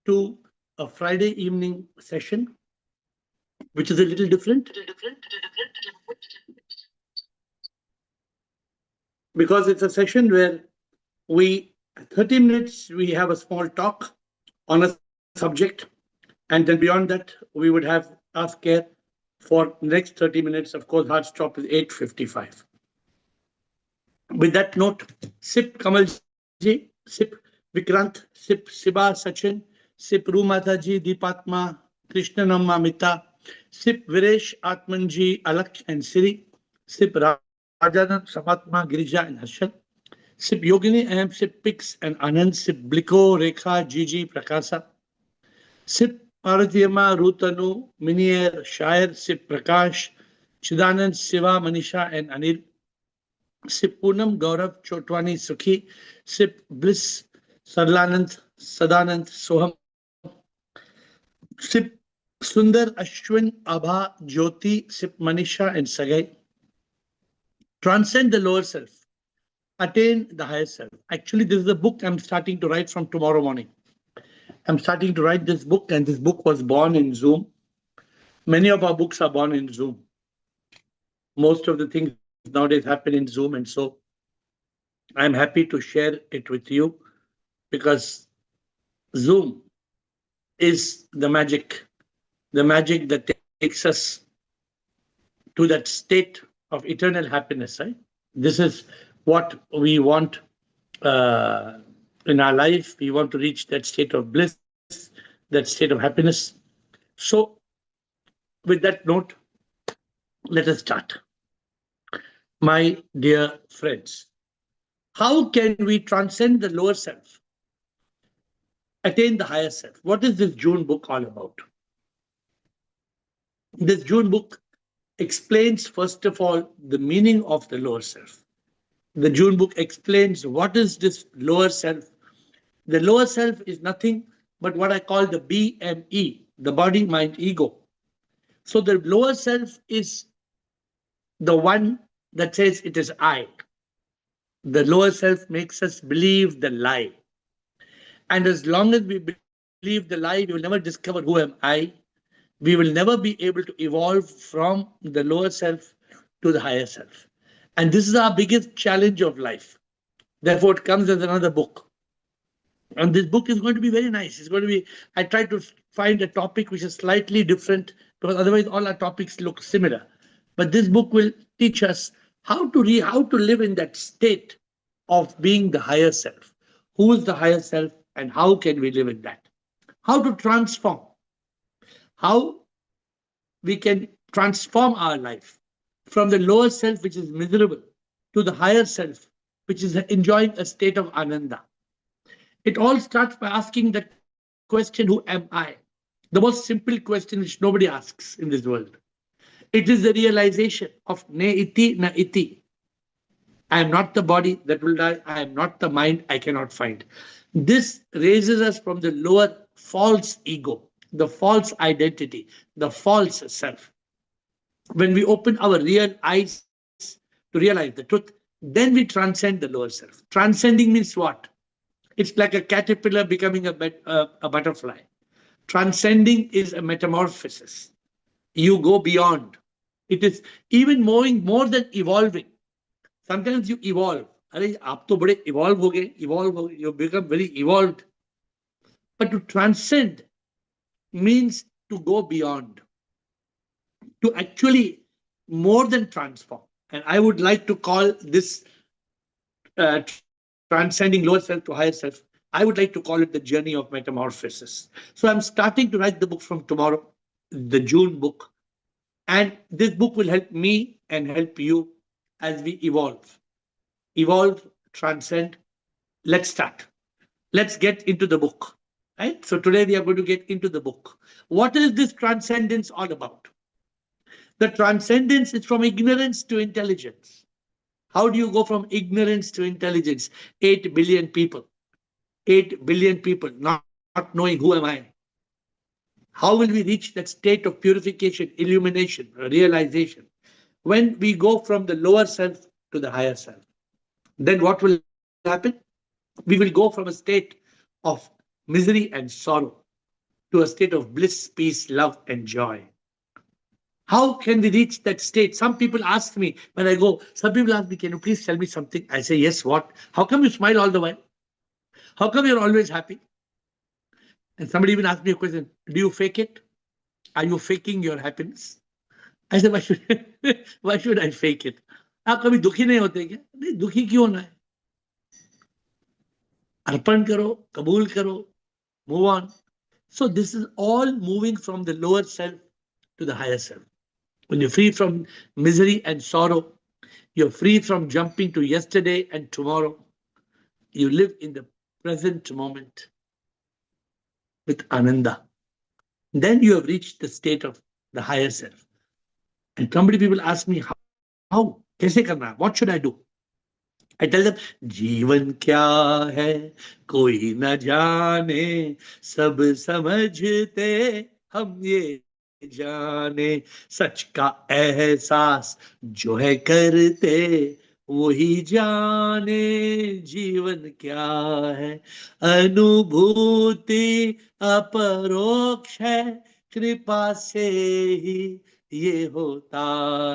to a Friday evening session, which is a little different because it's a session where 30 minutes, we have a small talk on a subject. And then beyond that, we would have Ask AiR for the next 30 minutes. Of course, hard stop is 8:55. With that note, Sip Kamalji, Sip Vikrant, Sip Siba Sachin, Sip Rumataji, Deepatma, Krishnanamma Mita, Sip Viresh Atmanji, Alak and Siri, Sip Rajanan, Samatma, Girija and Harshal, Sip Yogini, Am, Sip Pix and Anand, Sip Bliko, Rekha, Gigi, Prakasa, Sip Paratiyama, Rutanu, Minier, Shair, Sip Prakash, Chidanand, Siva, Manisha and Anil, Sip Poonam, Gaurav, Chotwani, Sukhi, Sip Bliss, Sarlanand, Sadanand, Soham, Sip Sundar, Ashwin, Abha, Jyoti, Sip Manisha and Sagai. Transcend the lower self, attain the higher self. Actually, this is a book I'm starting to write from tomorrow morning. I'm starting to write this book, and this book was born in Zoom. Many of our books are born in Zoom. Most of the things nowadays happen in Zoom, and so I'm happy to share it with you because Zoom is the magic that takes us to that state of eternal happiness, right? This is what we want in our life. We want to reach that state of bliss, that state of happiness. So with that note, let us start. My dear friends, how can we transcend the lower self, attain the higher self? What is this June book all about? This June book explains, first of all, the meaning of the lower self. The June book explains what is this lower self. The lower self is nothing but what I call the BME, the body, mind, ego. So the lower self is the one that says it is I. The lower self makes us believe the lie. And as long as we believe the lie, we will never discover who am I. We will never be able to evolve from the lower self to the higher self. And this is our biggest challenge of life. Therefore, it comes as another book. And this book is going to be very nice. It's going to be, I try to find a topic which is slightly different because otherwise all our topics look similar. But this book will teach us how to live in that state of being the higher self. Who is the higher self and how can we live in that? How to transform. How we can transform our life from the lower self, which is miserable, to the higher self, which is enjoying a state of ananda. It all starts by asking the question, who am I? The most simple question which nobody asks in this world. It is the realization of ne iti na iti. I am not the body that will die. I am not the mind I cannot find. This raises us from the lower false ego, the false identity, the false self. When we open our real eyes to realize the truth, then we transcend the lower self. Transcending means what? It's like a caterpillar becoming a butterfly. Transcending is a metamorphosis. You go beyond. It is even more than evolving. Sometimes you evolve. Aap to bade evolve ho gaye, you become very evolved. But to transcend means to go beyond, to actually more than transform. And I would like to call this transcending lower self to higher self, I would like to call it the journey of metamorphosis. So I'm starting to write the book from tomorrow, the June book. And this book will help me and help you as we evolve. Evolve, transcend. Let's start. Let's get into the book. Right? So today we are going to get into the book. What is this transcendence all about? The transcendence is from ignorance to intelligence. How do you go from ignorance to intelligence? 8 billion people. 8 billion people not knowing who am I. How will we reach that state of purification, illumination, realization? When we go from the lower self to the higher self. Then what will happen? We will go from a state of misery and sorrow to a state of bliss, peace, love, and joy. How can we reach that state? Some people ask me when I go, some people ask me, can you please tell me something? I say, yes, what? How come you smile all the while? How come you're always happy? And somebody even asked me a question, do you fake it? Are you faking your happiness? I said, why should I fake it? आप कभी दुखी नहीं होते क्या? नहीं, दुखी क्यों होना है? अर्पण करो, कबूल करो, move on. So this is all moving from the lower self to the higher self. When you're free from misery and sorrow, you're free from jumping to yesterday and tomorrow. You live in the present moment with Ananda. Then you have reached the state of the higher self. And somebody people ask me, how? कैसे करना है? What should I do? I tell them, जीवन क्या है कोई न जाने, सब समझते हम ये जाने, सच का एहसास जो है करते वही जाने, जीवन क्या है अनुभूति अपरोक्ष है, कृपा से ही ये होता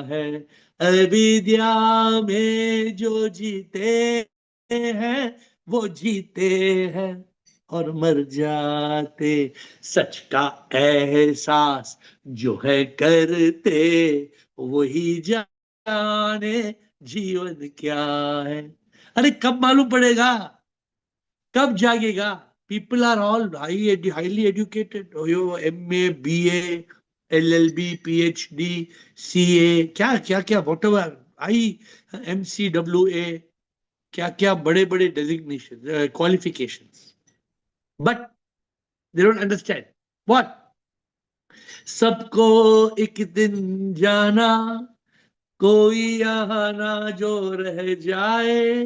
है, अविद्या में जो जीते हैं वो जीते हैं और मर जाते, सच का एहसास जो है करते वही जाने, जीवन क्या है। अरे कब मालूम पड़ेगा, कब जागेगा? People are all highly educated, MA, BA, LLB, PhD, CA, क्या क्या क्या whatever, MCWA, क्या क्या बड़े बड़े designations, qualifications, but they don't understand what? सबको एक दिन जाना, कोई यहाँ ना जो रह जाए,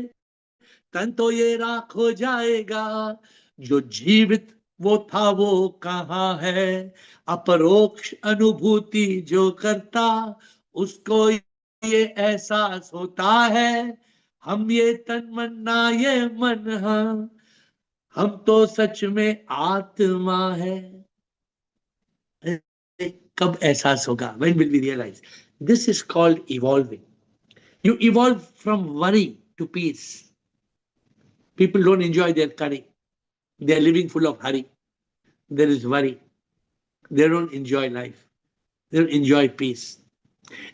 तन तो ये राख हो जाएगा, जो जीवित वो था वो कहाँ है, अपरोक्ष अनुभूति जो करता उसको ये एहसास होता है, हम ये तन मन ना ये मन, हम तो सच में आत्मा है। कब एहसास होगा? When will we realize? This is called evolving. You evolve from worry to peace. People don't enjoy their curry. They are living full of hurry. There is worry. They don't enjoy life. They don't enjoy peace.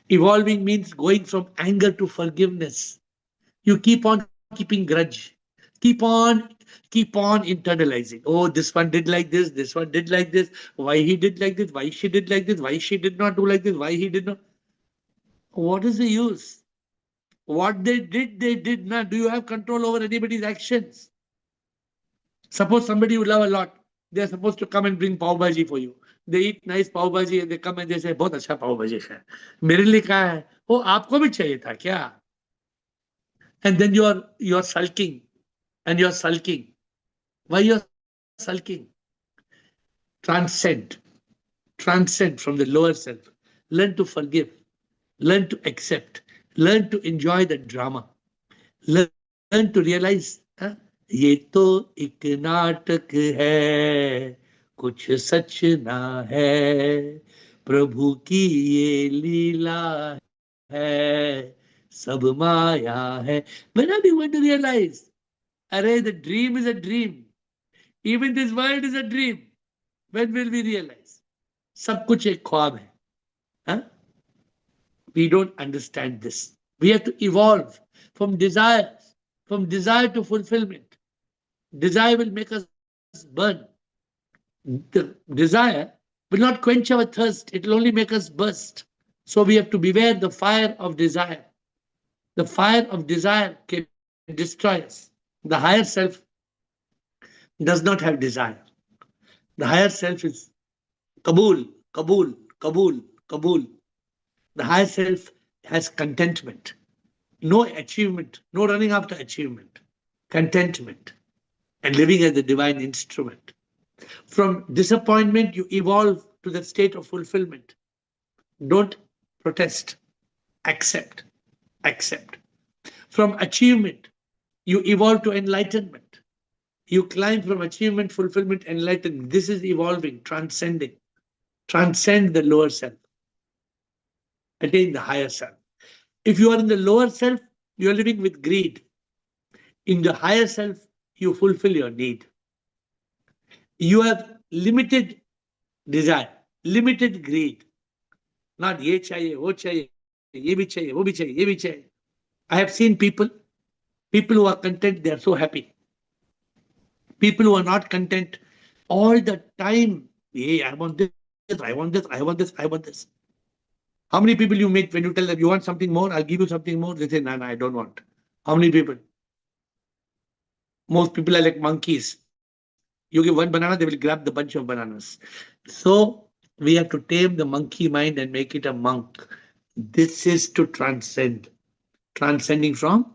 Evolving means going from anger to forgiveness. You keep on keeping grudge. Keep on internalizing. Oh, this one did like this one did like this. Why he did like this? Why she did like this? Why she did not do like this? Why he did not? What is the use? What they did not. Do you have control over anybody's actions? Suppose somebody you love a lot, they are supposed to come and bring pav bhaji for you. They eat nice pav bhaji and they come and they say, बहुत अच्छा pav bhaji है, मेरे लिए कहा है, वो आपको भी चाहिए था क्या? And then you're sulking and you're sulking. Why you're sulking? Transcend from the lower self. Learn to forgive. Learn to accept. Learn to enjoy the drama. Learn to realize, ये तो एक नाटक है, कुछ सच ना है, प्रभु की ये लीला है, सब माया है. When are we going to realize? Array, the dream is a dream. Even this world is a dream. When will we realize? सब कुछ एक ख्वाब है. Huh? We don't understand this. We have to evolve from desire to fulfillment. Desire will make us burn. The desire will not quench our thirst. It will only make us burst. So we have to beware the fire of desire. The fire of desire can destroy us. The higher self does not have desire. The higher self is Kabul, Kabul, Kabul, Kabul. The higher self has contentment. No achievement, no running after achievement. Contentment. And living as the divine instrument. From disappointment, you evolve to the state of fulfillment. Don't protest. Accept. Accept. From achievement, you evolve to enlightenment. You climb from achievement, fulfillment, enlightenment. This is evolving, transcending. Transcend the lower self, attain the higher self. If you are in the lower self, you are living with greed. In the higher self, you fulfill your need. You have limited desire, limited greed. Not ye chahiye, wo chahiye, ye bhi chahiye, wo bhi chahiye, ye bhi chahiye. I have seen people who are content, they are so happy. People who are not content all the time, hey, I want this, I want this, I want this, I want this. How many people you meet when you tell them you want something more, I'll give you something more? They say, no, no, I don't want. How many people? Most people are like monkeys. You give one banana, they will grab the bunch of bananas. So we have to tame the monkey mind and make it a monk. This is to transcend, transcending from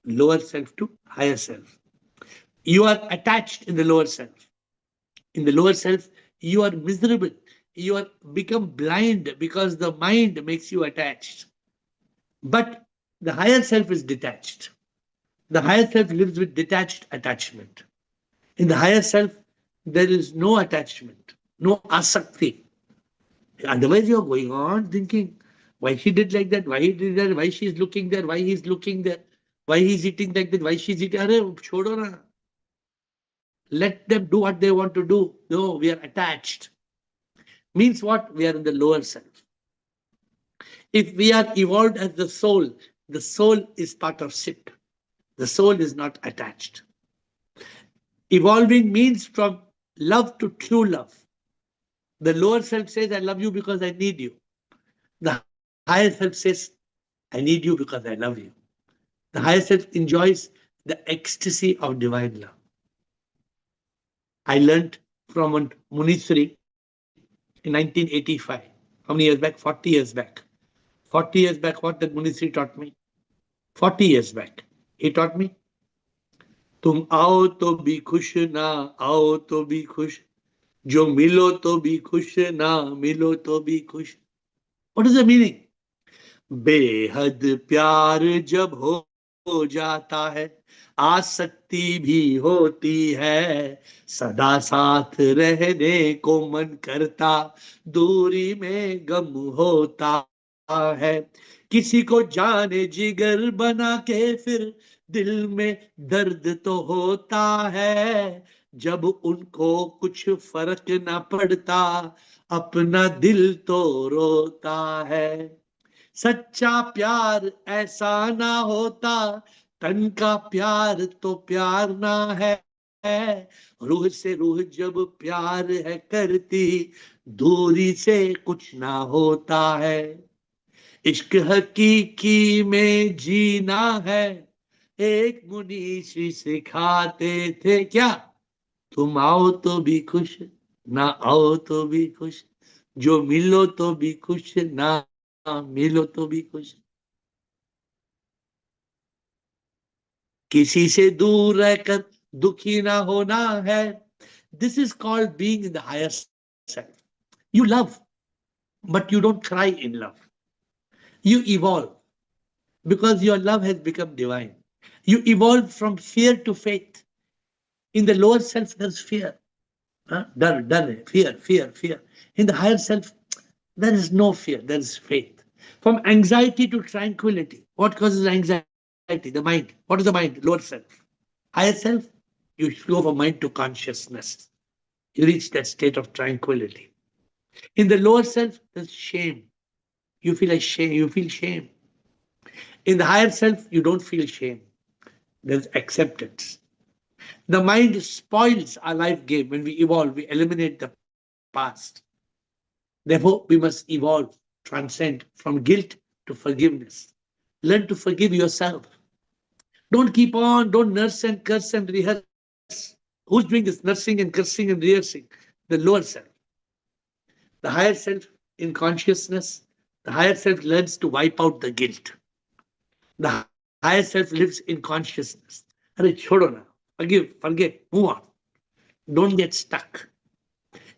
lower self to higher self. You are attached in the lower self. In the lower self, you are miserable. You are become blind because the mind makes you attached. But the higher self is detached. The higher self lives with detached attachment. In the higher self, there is no attachment, no asakti. Otherwise, you're going on thinking, why she did like that, why he did that, why she's looking there, why he's looking there, why he's eating like that, why she's eating. Arey, chodo na. Let them do what they want to do. No, we are attached. Means what? We are in the lower self. If we are evolved as the soul is part of Sit. The soul is not attached. Evolving means from love to true love. The lower self says, I love you because I need you. The higher self says, I need you because I love you. The higher self enjoys the ecstasy of divine love. I learned from one Munisri in 1985. How many years back? 40 years back. 40 years back, what that Munisri taught me? 40 years back. He taught me, तुम आओ तो भी खुश ना आओ तो भी खुश जो मिलो तो भी खुश ना मिलो तो भी खुश. What is the meaning? बेहद प्यार जब हो जाता है आसक्ति भी होती है सदा साथ रहने को मन करता दूरी में गम होता है किसी को जाने जिगर बना के फिर दिल में दर्द तो होता है जब उनको कुछ फर्क ना पड़ता अपना दिल तो रोता है सच्चा प्यार ऐसा ना होता तन का प्यार तो प्यार ना है रूह से रूह जब प्यार है करती दूरी से कुछ ना होता है इश्क हकीकी में जीना है एक मुनीशी सिखाते थे क्या तुम आओ तो भी खुश ना आओ तो भी खुश जो मिलो तो भी खुश ना मिलो तो भी खुश किसी से दूर रहकर दुखी ना होना है this is called being in the higher self you love but you don't cry in love you evolve because your love has become divine. You evolve from fear to faith. In the lower self, there's fear. Done, fear, fear, fear. In the higher self, there is no fear, there is faith. From anxiety to tranquility. What causes anxiety? The mind. What is the mind? Lower self. Higher self, you go from mind to consciousness. You reach that state of tranquility. In the lower self, there's shame. You feel like shame. You feel shame. In the higher self, you don't feel shame. There's acceptance. The mind spoils our life game. When we evolve, we eliminate the past. Therefore, we must evolve, transcend from guilt to forgiveness. Learn to forgive yourself. Don't keep on, don't nurse and curse and rehearse. Who's doing this nursing and cursing and rehearsing? The lower self. The higher self in consciousness, the higher self learns to wipe out the guilt. The higher self lives in consciousness. Arey, chodo na. Forget, move on. Don't get stuck.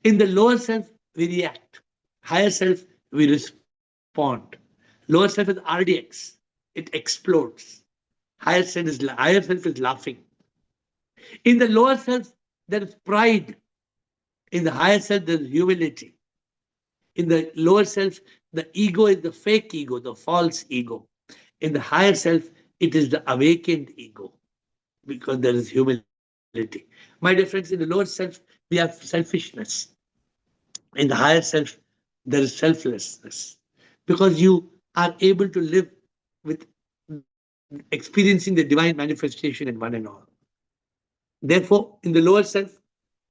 In the lower self, we react. Higher self, we respond. Lower self is RDX. It explodes. Higher self is laughing. In the lower self, there is pride. In the higher self, there is humility. In the lower self, the ego is the fake ego, the false ego. In the higher self, it is the awakened ego because there is humility. My dear friends, in the lower self, we have selfishness. In the higher self, there is selflessness because you are able to live with experiencing the divine manifestation in one and all. Therefore, in the lower self,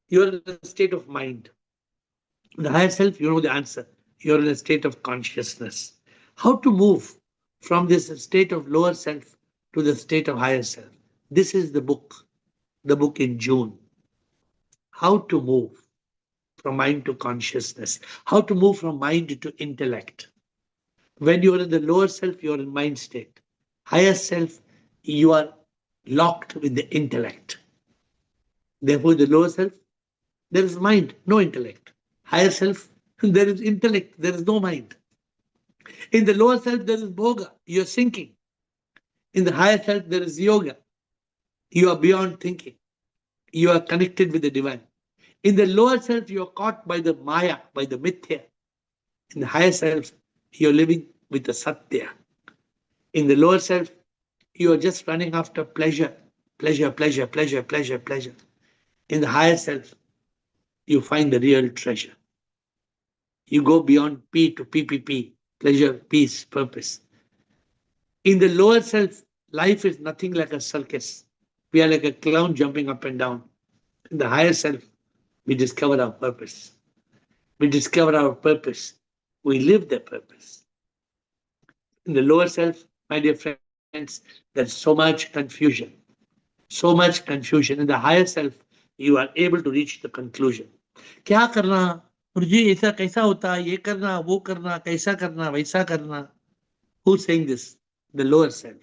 you are in a state of mind. In the higher self, you know the answer. You're in a state of consciousness. How to move from this state of lower self to the state of higher self? This is the book in June. How to move from mind to consciousness. How to move from mind to intellect. When you are in the lower self, you are in mind state. Higher self, you are locked with the intellect. Therefore, the lower self, there is mind, no intellect. Higher self, there is intellect, there is no mind. In the lower self, there is bhoga, you are sinking. In the higher self, there is yoga, you are beyond thinking. You are connected with the divine. In the lower self, you are caught by the maya, by the mithya. In the higher self, you are living with the satya. In the lower self, you are just running after pleasure, pleasure, pleasure, pleasure, pleasure, pleasure. In the higher self, you find the real treasure. You go beyond P to PPP, pleasure, peace, purpose. In the lower self, life is nothing like a circus. We are like a clown jumping up and down. In the higher self, we discover our purpose. We discover our purpose. We live the purpose. In the lower self, my dear friends, there's so much confusion. So much confusion. In the higher self, you are able to reach the conclusion. क्या करना मुझे ऐसा कैसा होता ये करना वो करना कैसा करना वैसा करना. Who's saying this? The lower self.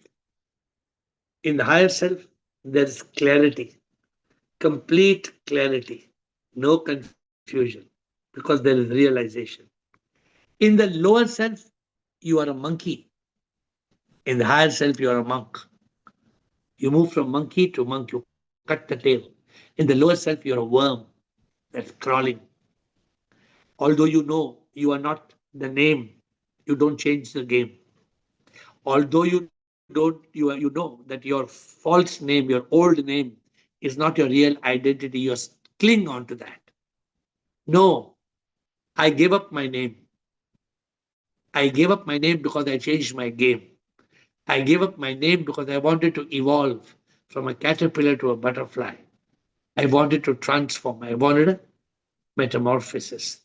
In the higher self, there is clarity, complete clarity, no confusion, because there is realization. In the lower self, you are a monkey. In the higher self, you are a monk. You move from monkey to monk, you cut the tail. In the lower self, you're a worm that's crawling. Although you know you are not the name, you don't change the game. Although you know that your false name, your old name is not your real identity, you cling on to that. No, I gave up my name. I gave up my name because I changed my game. I gave up my name because I wanted to evolve from a caterpillar to a butterfly. I wanted to transform. I wanted a metamorphosis.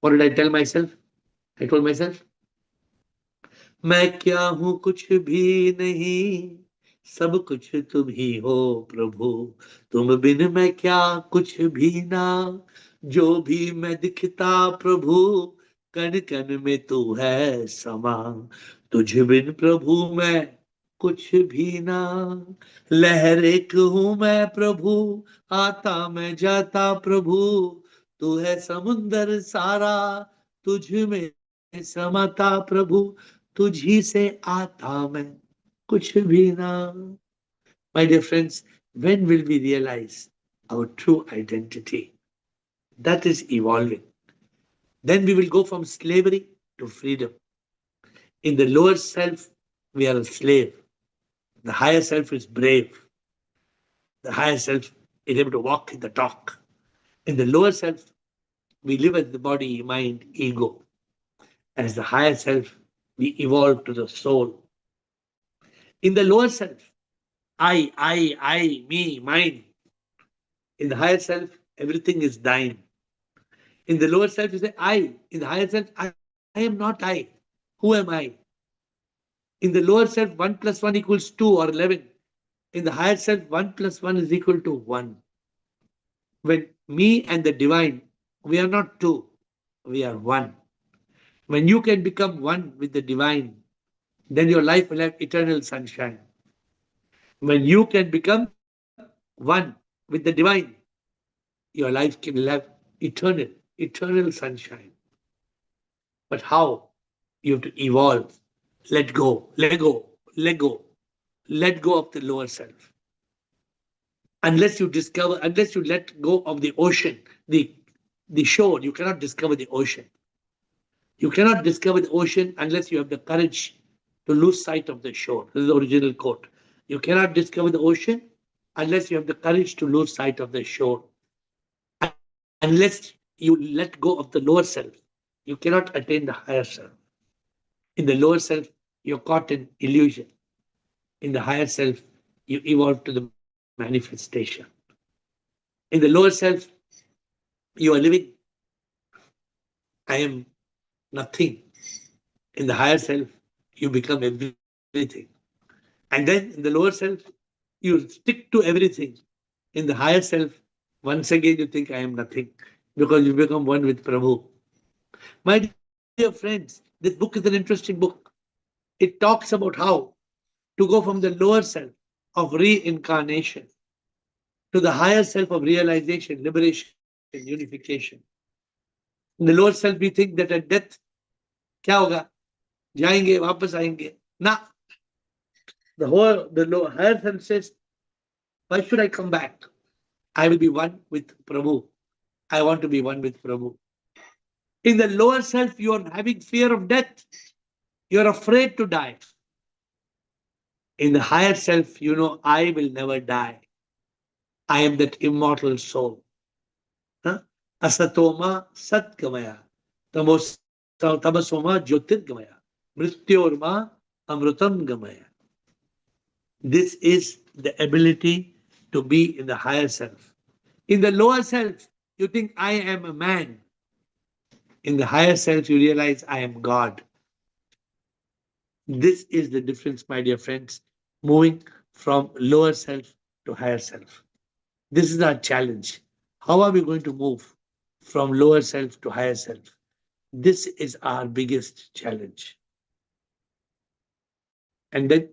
What did I tell myself? I told myself, मैं क्या हूं कुछ भी नहीं सब कुछ तुम ही हो प्रभु तुम बिन मैं क्या कुछ भी ना जो भी मैं दिखता प्रभु कण कण में तू है समा तुझ बिन प्रभु मैं कुछ भी ना लहर एक हूं मैं प्रभु आता मैं जाता प्रभु तू है समुंदर सारा तुझ में समाता प्रभु तुझी से आता मैं कुछ भी ना. My dear friends, when will we realize our true identity? That is evolving. Then we will go from slavery to freedom. In the lower self, we are a slave. The higher self is brave. The higher self is able to walk in the talk. In the lower self, we live as the body, mind, ego. As the higher self, we evolve to the soul. In the lower self, me, mine. In the higher self, everything is thine. In the lower self, you say I. In the higher self, I am not I. Who am I? In the lower self, 1 plus 1 equals 2 or 11. In the higher self, 1 plus 1 is equal to 1. When me and the divine, we are not two, we are one. When you can become one with the divine, then your life will have eternal sunshine. When you can become one with the divine, your life can have eternal sunshine. But how? You have to evolve, let go, let go, let go, let go of the lower self. Unless you discover, unless you let go of the ocean, the shore, you cannot discover the ocean. You cannot discover the ocean unless you have the courage to lose sight of the shore. This is the original quote. You cannot discover the ocean unless you have the courage to lose sight of the shore. Unless you let go of the lower self, you cannot attain the higher self. In the lower self, you're caught in illusion. In the higher self, you evolve to the manifestation. In the lower self, you are living, I am nothing. In the higher self, you become everything. And then in the lower self, you stick to everything. In the higher self, once again you think I am nothing because you become one with Prabhu. My dear friends, this book is an interesting book. It talks about how to go from the lower self of reincarnation to the higher self of realization, liberation, unification. In the lower self, we think that at death, क्या होगा? जाएंगे, वापस आएंगे. Nah, the lower higher self says, why should I come back? I will be one with Prabhu. I want to be one with Prabhu. In the lower self, you are having fear of death. You're afraid to die. In the higher self, you know, I will never die. I am that immortal soul. Huh? Asatoma satgamaya. Tamasoma jyotirgamaya. Mrityorma amrutam gamaya. This is the ability to be in the higher self. In the lower self, you think I am a man. In the higher self, you realize I am God. This is the difference, my dear friends, moving from lower self to higher self. This is our challenge. How are we going to move from lower self to higher self? This is our biggest challenge. And then,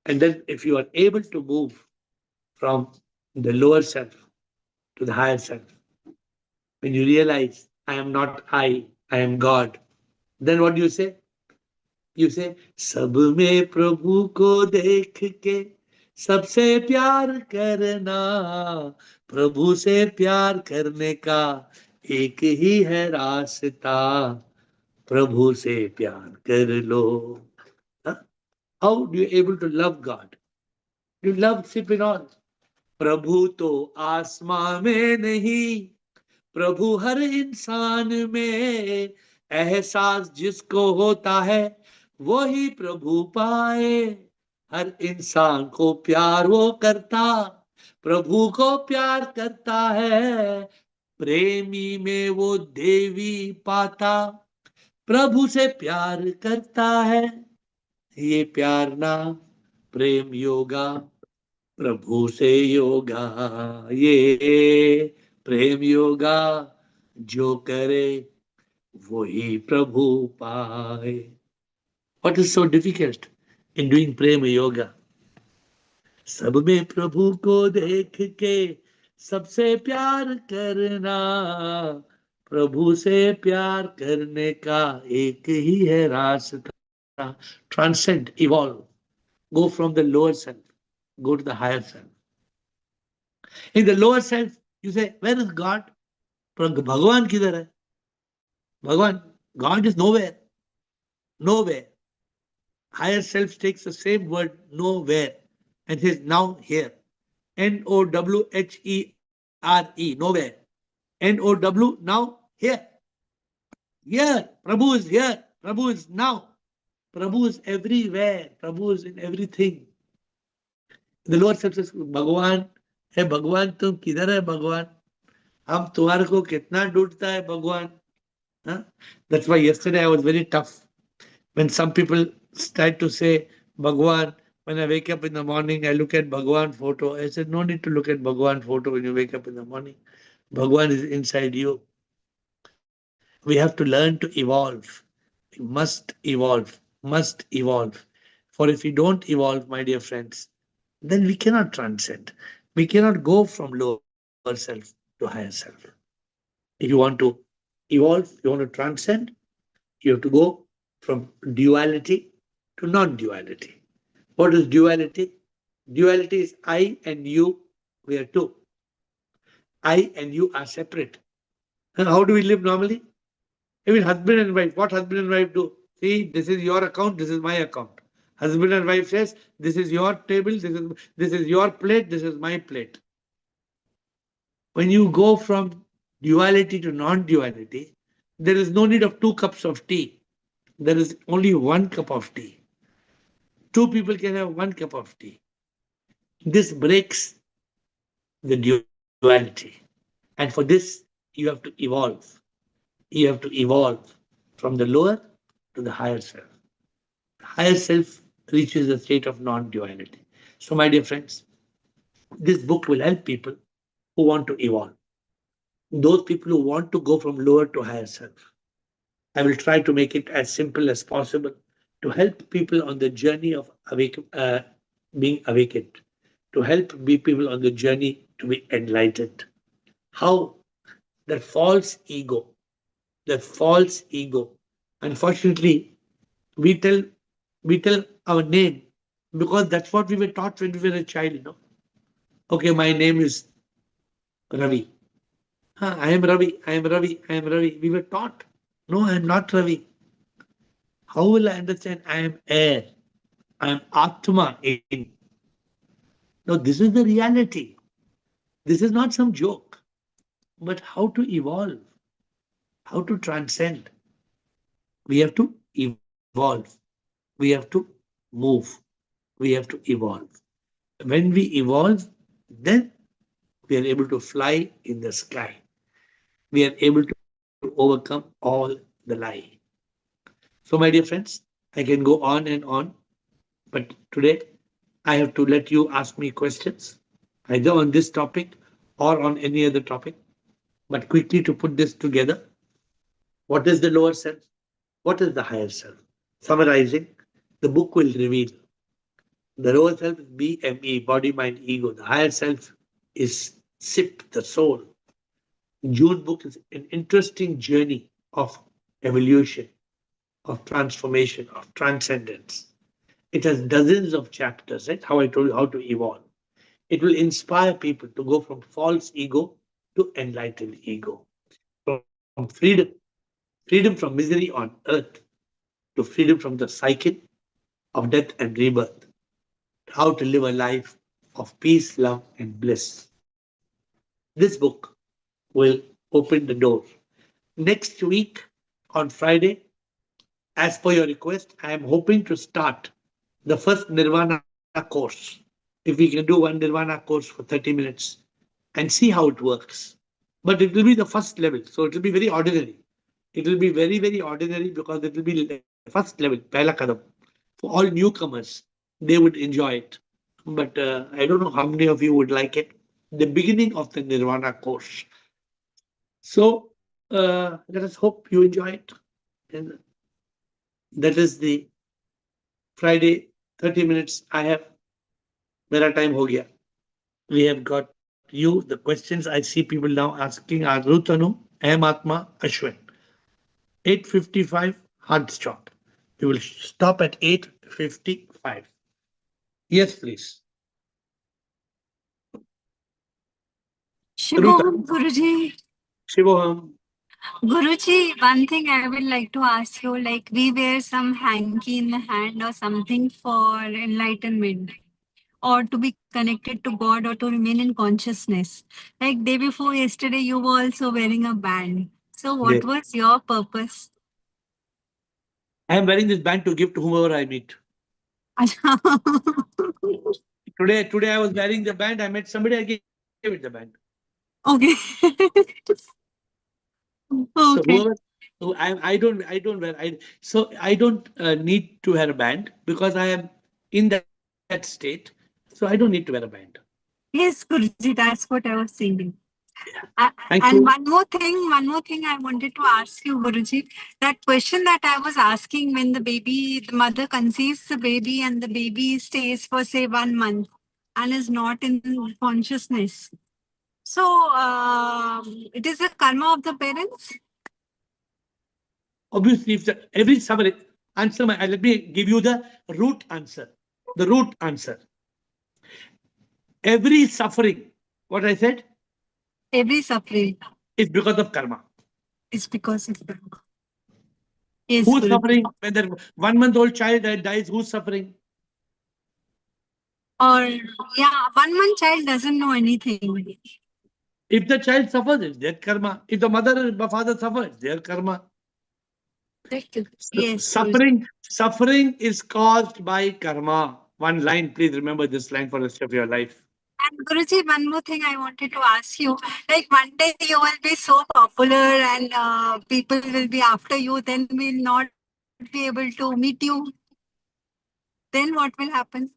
and then if you are able to move from the lower self to the higher self, when you realize I am not I am God, then what do you say? You say, सब में प्रभु को देख के सबसे प्यार करना, प्रभु से प्यार करने का एक ही है रास्ता, प्रभु से प्यार कर लो. Huh? How do you able to love God? You love Sipinol. प्रभु तो आसमां में नहीं, प्रभु हर इंसान में, एहसास जिसको होता है वो ही प्रभु पाए. हर इंसान को प्यार वो करता, प्रभु को प्यार करता है, प्रेमी में वो देवी पाता, प्रभु से प्यार करता है. ये प्यार ना प्रेम योगा, प्रभु से योगा, ये प्रेम योगा जो करे वही प्रभु पाए. What is so difficult in doing prema yoga? सब में प्रभु को देख के सबसे प्यार करना, प्रभु से प्यार करने का एक ही है रास्ता. Transcend, evolve, go from the lower self, go to the higher self. In the lower self, you say, where is God? भगवान किधर है? भगवान, God is nowhere. Nowhere. Higher self takes the same word, nowhere, and says now here. Nowhere, nowhere. Now here. Here. Prabhu is here. Prabhu is now. Prabhu is everywhere. Prabhu is in everything. The Lord says, भगवान है, भगवान तुम किधर है भगवान? हम तुम्हारे को कितना ढूंढता है भगवान? That's why yesterday I was very tough. When some people start to say Bhagwan, when I wake up in the morning, I look at Bhagwan photo. I said, no need to look at Bhagwan photo when you wake up in the morning. Bhagwan is inside you. We have to learn to evolve. We must evolve, must evolve. For if we don't evolve, my dear friends, then we cannot transcend. We cannot go from lower self to higher self. If you want to evolve, you want to transcend, you have to go from duality to non-duality. What is duality? Duality is I and you, we are two. I and you are separate. And how do we live normally? Even husband and wife, what husband and wife do? See, this is your account, this is my account. Husband and wife says, this is your table, this is your plate, this is my plate. When you go from duality to non-duality, there is no need of 2 cups of tea. There is only 1 cup of tea. Two people can have 1 cup of tea. This breaks the duality. And for this, you have to evolve. You have to evolve from the lower to the higher self. The higher self reaches the state of non duality. So, my dear friends, this book will help people who want to evolve, those people who want to go from lower to higher self. I will try to make it as simple as possible to help people on the journey of being awakened, to help people on the journey to be enlightened. How that false ego, that false ego. Unfortunately, we tell we tell our name because that's what we were taught when we were a child. Okay, my name is Ravi. I am Ravi. I am Ravi. I am Ravi. We were taught. No, I am not Ravi. How will I understand? I am air. I am Atma in. No, this is the reality. This is not some joke. But how to evolve? How to transcend? We have to evolve. We have to move. We have to evolve. When we evolve, then we are able to fly in the sky. We are able to overcome all the lie. So, my dear friends, I can go on and on, but today I have to let you ask me questions, either on this topic or on any other topic. But quickly to put this together, what is the lower self? What is the higher self? Summarizing, the book will reveal the lower self is BME, body, mind, ego. The higher self is SIP, the soul. June book is an interesting journey of evolution, of transformation, of transcendence. It has dozens of chapters, right? How I told you how to evolve. It will inspire people to go from false ego to enlightened ego, from freedom from misery on earth to freedom from the cycle of death and rebirth, how to live a life of peace, love, and bliss. This book will open the door. Next week on Friday, as per your request, I am hoping to start the first Nirvana course. If we can do one Nirvana course for 30 minutes and see how it works. But it will be the first level, so it will be very ordinary. It will be very, very ordinary because it will be the first level, Pehla Kadam. For all newcomers, they would enjoy it. But I don't know how many of you would like it. The beginning of the Nirvana course. So let us hope you enjoy it. And that is the Friday 30 minutes I have. Mera time ho gaya. We have got you. The questions I see people now asking are Rutanu, M Atma, Ashwin. 8:55 hard stop. We will stop at 8:55. Yes, please. Ruta, Shubham, Guruji. Shivoham. Guruji, one thing I would like to ask you, like we wear some hanky in the hand or something for enlightenment or to be connected to God or to remain in consciousness. Like day before yesterday, you were also wearing a band. So Yes. what was your purpose? I am wearing this band to give to whomever I meet. Today I was wearing the band. I met somebody. I gave it the band. Okay. So whoever, Okay. I don't wear. I don't need to wear a band because I am in that state. So I don't need to wear a band. Yes, Guruji, that's what I was saying. Yeah. Uh, Thank and you. one more thing I wanted to ask you, Guruji. That question that I was asking when the mother conceives the baby and the baby stays for say 1 month and is not in consciousness. So it is the karma of the parents. Obviously, if every summary answer, let me give you the root answer. The root answer. Every suffering, what I said, Every suffering is because of karma. is because of karma. Yes, Who's Guruji. suffering? When the 1 month old child dies, who's suffering? Or yeah, 1 month child doesn't know anything. If the child suffers, it's their karma. If the mother or father suffers, it's their karma. Yes, Guruji. Suffering is caused by karma. One line, please remember this line for the rest of your life. And Guruji, one more thing I wanted to ask you. Like one day you will be so popular and people will be after you, then we'll not be able to meet you. Then what will happen?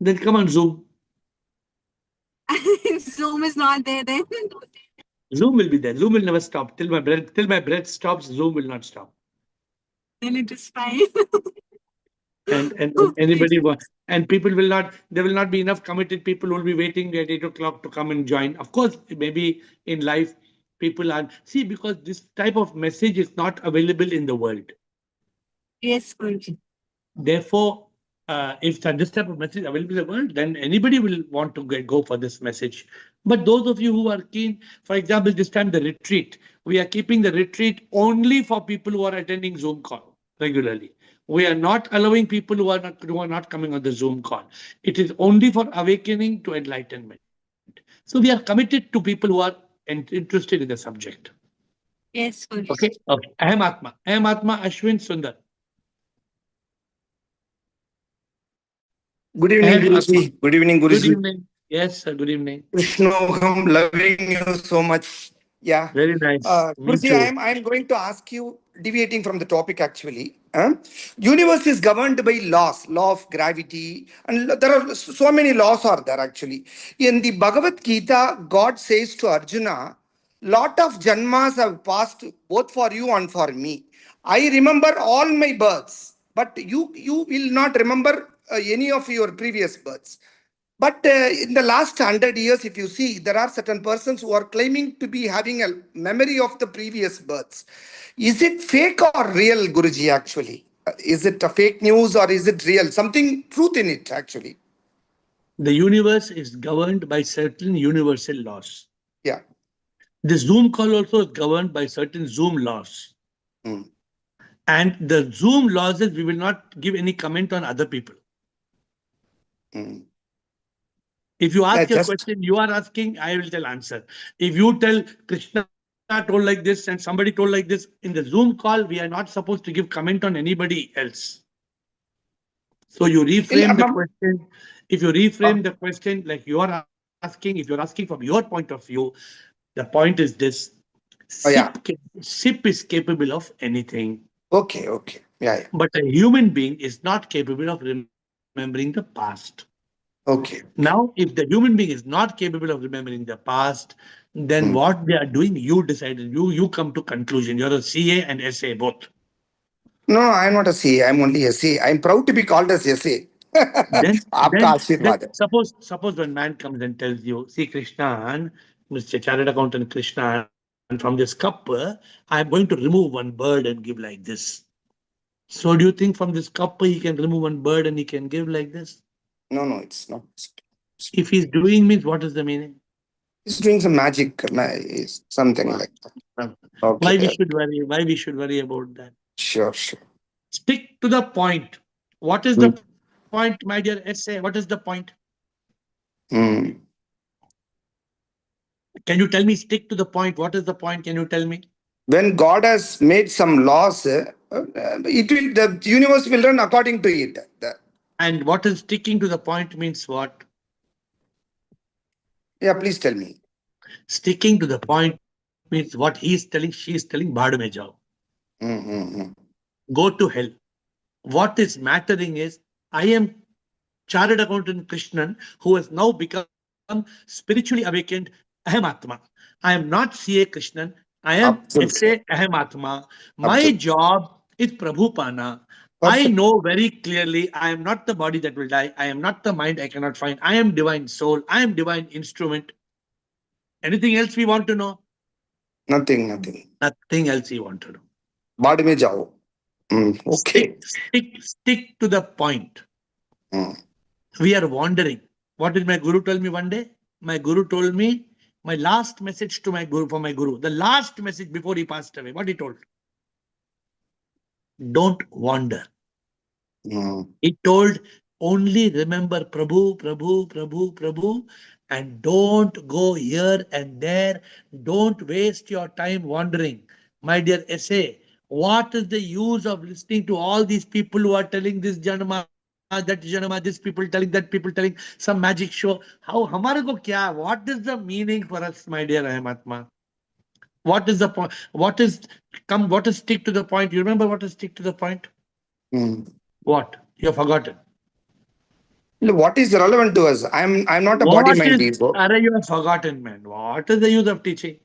Then come on, Zoom. Zoom is not there then. Zoom will be there. Zoom will never stop. Till my breath stops, Zoom will not stop. Then it is fine. And anybody and people will not, there will not be enough committed people who will be waiting at 8 o'clock to come and join. Of course, maybe in life, people are, see, because this type of message is not available in the world. Yes, Guruji. Therefore, if this type of message is available in the world, then anybody will want to go for this message. But those of you who are keen, for example, this time the retreat, we are keeping the retreat only for people who are attending Zoom call regularly. We are not allowing people who are not coming on the Zoom call. It is only for awakening to enlightenment. So we are committed to people who are interested in the subject. Yes, Guruji. Okay. Okay. Aham Atma, Ashwin Sundar. Good evening, Aham Atma. Guruji. Good evening, Good Guruji. evening. Yes, sir. Good evening. Krishnoham, loving you so much. Yeah. Very nice. Me Guruji, too. I'm going to ask you, deviating from the topic actually. Universe is governed by laws, law of gravity, and there are so many laws are there actually. In the Bhagavad Gita, God says to Arjuna, lot of janmas have passed both for you and for me. I remember all my births, but you will not remember any of your previous births. But in the last 100 years, if you see, there are certain persons who are claiming to be having a memory of the previous births. Is it fake or real, Guruji, actually? Is it a fake news or is it real? Something truth in it, actually. The universe is governed by certain universal laws. Yeah. The Zoom call also is governed by certain Zoom laws. Mm. And the Zoom laws is we will not give any comment on other people. Mm. If you Yeah, ask a just question, you are asking, I will tell answer. If you tell Krishna told like this and somebody told like this, in the Zoom call, we are not supposed to give comment on anybody else. So you reframe the question. If you reframe the question like you are asking, if you're asking from your point of view, the point is this: oh, yeah. SIP is capable of anything, Okay, okay. Yeah, yeah. but a human being is not capable of remembering the past. Okay. Now, if the human being is not capable of remembering the past, then Mm. what they are doing, you decided. You come to conclusion. You're a CA and SA both. No, I'm not a CA. I'm only a CA. I'm proud to be called as SA. Then, Aapka then, then Ashirwad. suppose when man comes and tells you, see Krishna, Mr. Chartered Accountant Krishna, from this cup, I am going to remove one bird and give like this. So do you think from this cup he can remove one bird and he can give like this? No, no, it's not. If he's doing means what is the meaning? He's doing some magic, something like that. Why we Okay, should worry? Why we should worry about that? sure, sure. Stick to the point. What is the Mm. point, my dear essay? What is the point? Mm. Can you tell me? Stick to the point. What is the point? Can you tell me? When God has made some laws, it will the universe will run according to it. And what is sticking to the point means what? Yeah, please tell me. Sticking to the point means what he is telling, she is telling, Bhad mein jao. Mm-hmm. Go to hell. What is mattering is I am Chartered Accountant Krishnan, who has now become spiritually awakened Aham Atma. I am not CA Krishnan. I am SA Absolutely. Aham Atma. My Absolutely. job is Prabhu Pana. I Perfect. know very clearly I am not the body that will die. I am not the mind I cannot find. I am divine soul. I am divine instrument. Anything else we want to know? Nothing, nothing. Nothing else we want to know. Baad mein jao. Okay. Stick to the point. Mm. We are wandering. What did my guru tell me one day? My guru told me, my last message to my guru, for my guru, the last message before he passed away, what he told? Don't wander. Mm. He told, only remember Prabhu, Prabhu, Prabhu, Prabhu, and don't go here and there. Don't waste your time wandering. My dear essay, what is the use of listening to all these people who are telling this Janama, that Janama, this people telling, that people telling some magic show? How, hamare ko kya? What is the meaning for us, my dear Ahmatma? What is the point? What is what is stick to the point? You remember what is stick to the point? Mm. What? You have forgotten. What is relevant to us? I'm not a body What mind is, ego. Are you have forgotten, man? What is the use of teaching?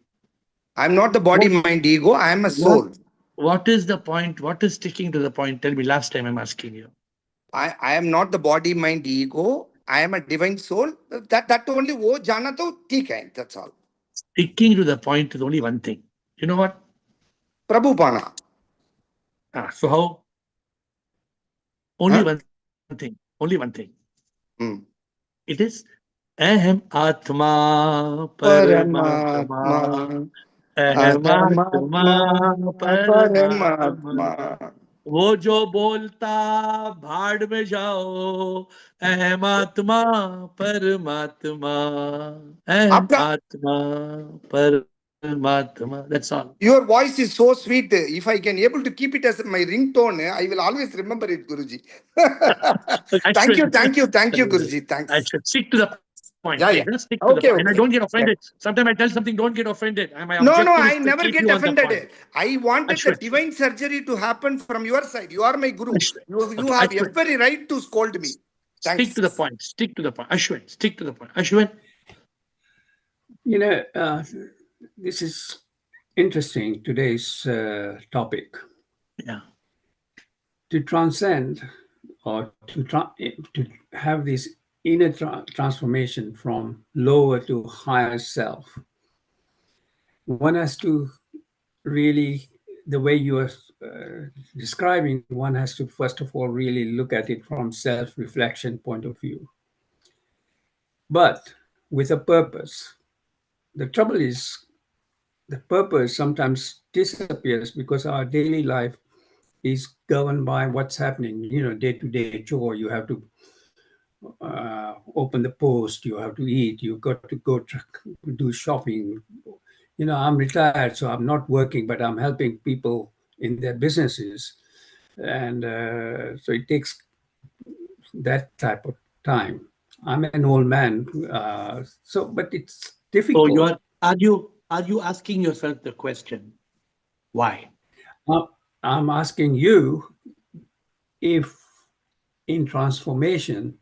I'm not the body What, mind ego. I am a what, soul. what is the point? What is sticking to the point? Tell me, last time I'm asking you. I am not the body mind ego. I am a divine soul. That only wo jana to theek hai. That's all. Sticking to the point is only one thing. You know what? Prabhu Pana. So how? Only Huh? one thing. Only one thing. Hmm. It is Ahem Atma Paramatma. Paramatma. Ahem Paramatma. Atma Paramatma. Paramatma. वो जो बोलता भाड़ में जाओ, अहम आत्मा परमात्मा, अहम आपका आत्मा परमात्मा. That's all. Your voice is so sweet. If I can able to keep it as my ringtone, I will always remember it, Guruji. I Thank should, you, thank you, thank you, Guruji. I Thanks. should stick to the point, please. Yeah, Huh? yeah. Stick to the point. Okay, And I don't okay. get Yeah. offended. Sometimes I tell something, don't get offended. And my No, no, objective is I to never keep get you on the point. offended. I I wanted the should. divine surgery to happen from your side. You are my I Guru. should. You Okay, I have should. every right to scold me. Stick Thanks. to the point. Stick to the point. Ashwin, stick to the point. Ashwin. You know, this is interesting, today's topic. Yeah. To transcend or to have this inner transformation from lower to higher self, one has to really, the way you are describing, one has to first of all really look at it from self-reflection point of view, but with a purpose. The trouble is, the purpose sometimes disappears because our daily life is governed by what's happening, day-to-day chore. You have to open the post, you have to eat, you got to go do shopping. I'm retired, so I'm not working, but I'm helping people in their businesses. And so it takes that type of time. I'm an old man, but it's So you difficult. are you asking yourself the question, why? Uh, I'm asking you, if in transformation,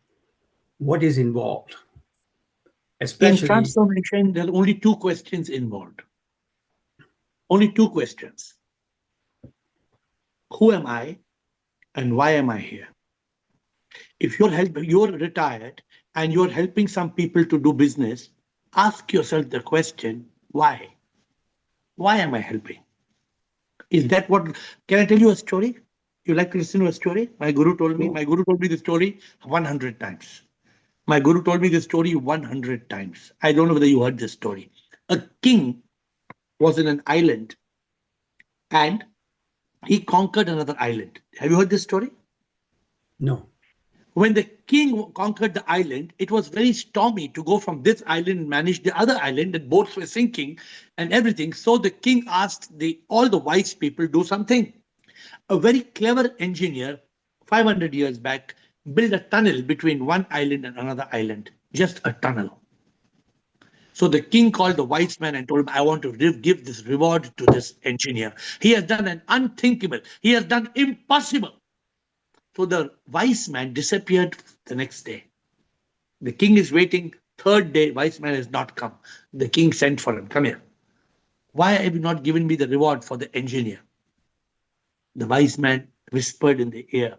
what is involved? In Especially, transformation, there are only two questions involved. Only two questions. Who am I and why am I here? If you're retired and you're helping some people to do business, ask yourself the question, why? Why am I helping? Is that what, can I tell you a story? You like to listen to a story? My guru told me the story 100 times. My guru told me this story 100 times. I don't know whether you heard this story. A king was in an island and he conquered another island. Have you heard this story? no. When the king conquered the island, it was very stormy to go from this island and manage the other island, and boats were sinking and everything. So the king asked all the wise people do something. A very clever engineer, 500 years back, built a tunnel between one island and another island, just a tunnel. So the king called the wise man and told him, I want to give this reward to this engineer. He has done an unthinkable, he has done impossible. So the wise man disappeared the next day. The king is waiting. Third day, wise man has not come. The king sent for him. Come here. Why have you not given me the reward for the engineer? The wise man whispered in the ear.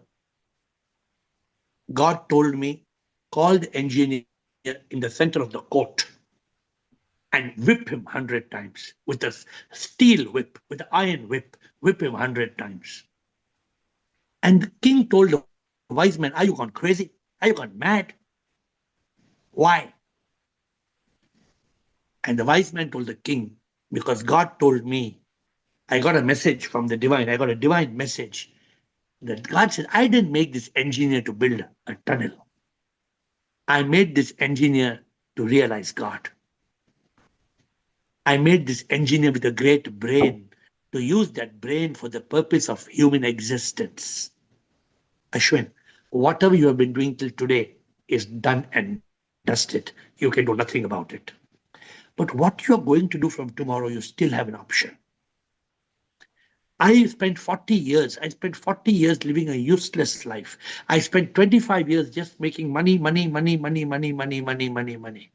God told me, call the engineer in the center of the court and whip him 100 times with a steel whip, with an iron whip him 100 times. And the king told the wise man, are you gone crazy? Are you gone mad? Why? And the wise man told the king, because God told me, I got a message from the divine, I got a divine message that God said, I didn't make this engineer to build a tunnel. I made this engineer to realize God. I made this engineer with a great brain to use that brain for the purpose of human existence. Ashwin, whatever you have been doing till today is done and dusted. You can do nothing about it. But what you are going to do from tomorrow, you still have an option. I spent 40 years. I spent 40 years living a useless life. I spent 25 years just making money, money, money, money, money, money, money, money, money.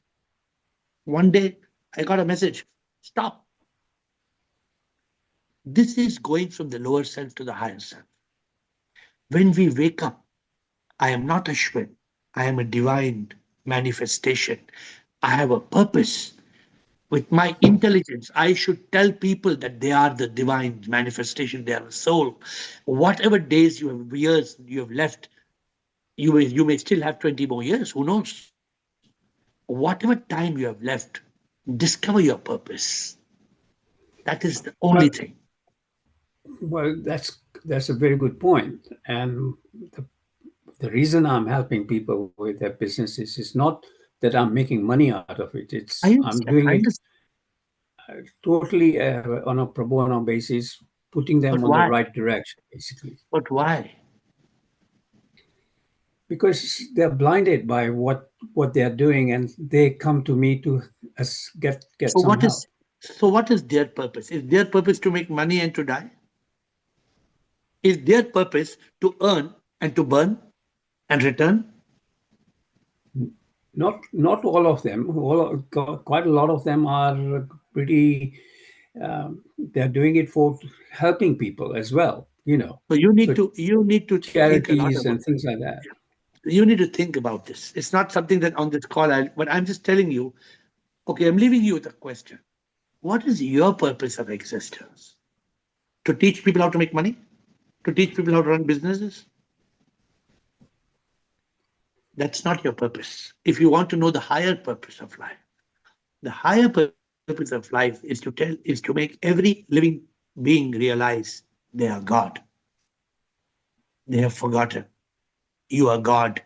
One day I got a message. Stop. This is going from the lower self to the higher self. When we wake up, I am not Ashwin. I am a divine manifestation. I have a purpose. With my intelligence, I should tell people that they are the divine manifestation, they are a soul. Whatever days you have, years you have left, you may still have 20 more years, who knows? Whatever time you have left, discover your purpose. That is the only Well, thing. well, that's a very good point. And the reason I'm helping people with their businesses is not that I'm making money out of it. I I'm understand. doing I it understand. totally on a pro bono basis, putting them But on the why? right direction, basically. But why? Because they're blinded by what they are doing, and they come to me to get So some what help. is so what is their purpose? Is their purpose to make money and to die? Is their purpose to earn and to burn and return? Not all of them. Quite a lot of them are pretty. They're doing it for helping people as well. So So you need to think a lot charities about and things like that. you need to think about this. It's not something that on this call, but I'm just telling you, okay, I'm leaving you with a question. What is your purpose of existence? To teach people how to make money? To teach people how to run businesses? That's not your purpose. If you want to know the higher purpose of life, the higher purpose of life is to make every living being realize they are God. They have forgotten. You are God.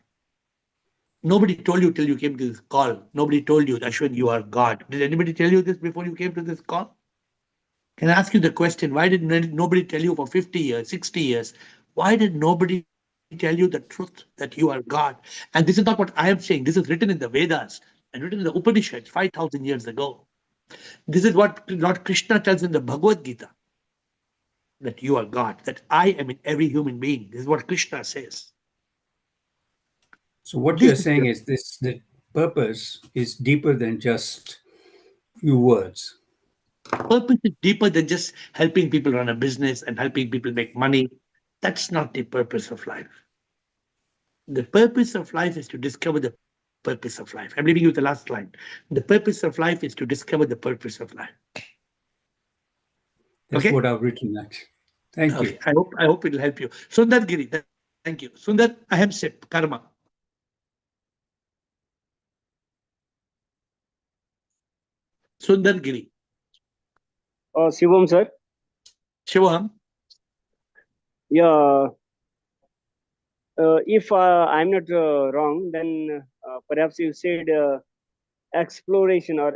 Nobody told you till you came to this call. Nobody told you, Ashwin, you are God. Did anybody tell you this before you came to this call? Can I ask you the question? Why did nobody tell you for 50 years, 60 years? Why did nobody tell you the truth that you are God? And this is not what I am saying. This is written in the Vedas and written in the Upanishads 5,000 years ago. This is what Lord Krishna tells in the Bhagavad Gita, that you are God, that I am in every human being. This is what Krishna says. So what This you're is saying the is this: the purpose is deeper than just few words. purpose is deeper than just helping people run a business and helping people make money. That's not the purpose of life. The purpose of life is to discover the purpose of life. I'm leaving you with the last line. The purpose of life is to discover the purpose of life. That's Okay? what I've written next. Thank Okay. you. I hope it'll help you. Sundar Giri, thank you. Sundar, aham sip, karma. Sundar Giri. Shivam sir. Shivam. Yeah, if I'm not wrong, then perhaps you said exploration or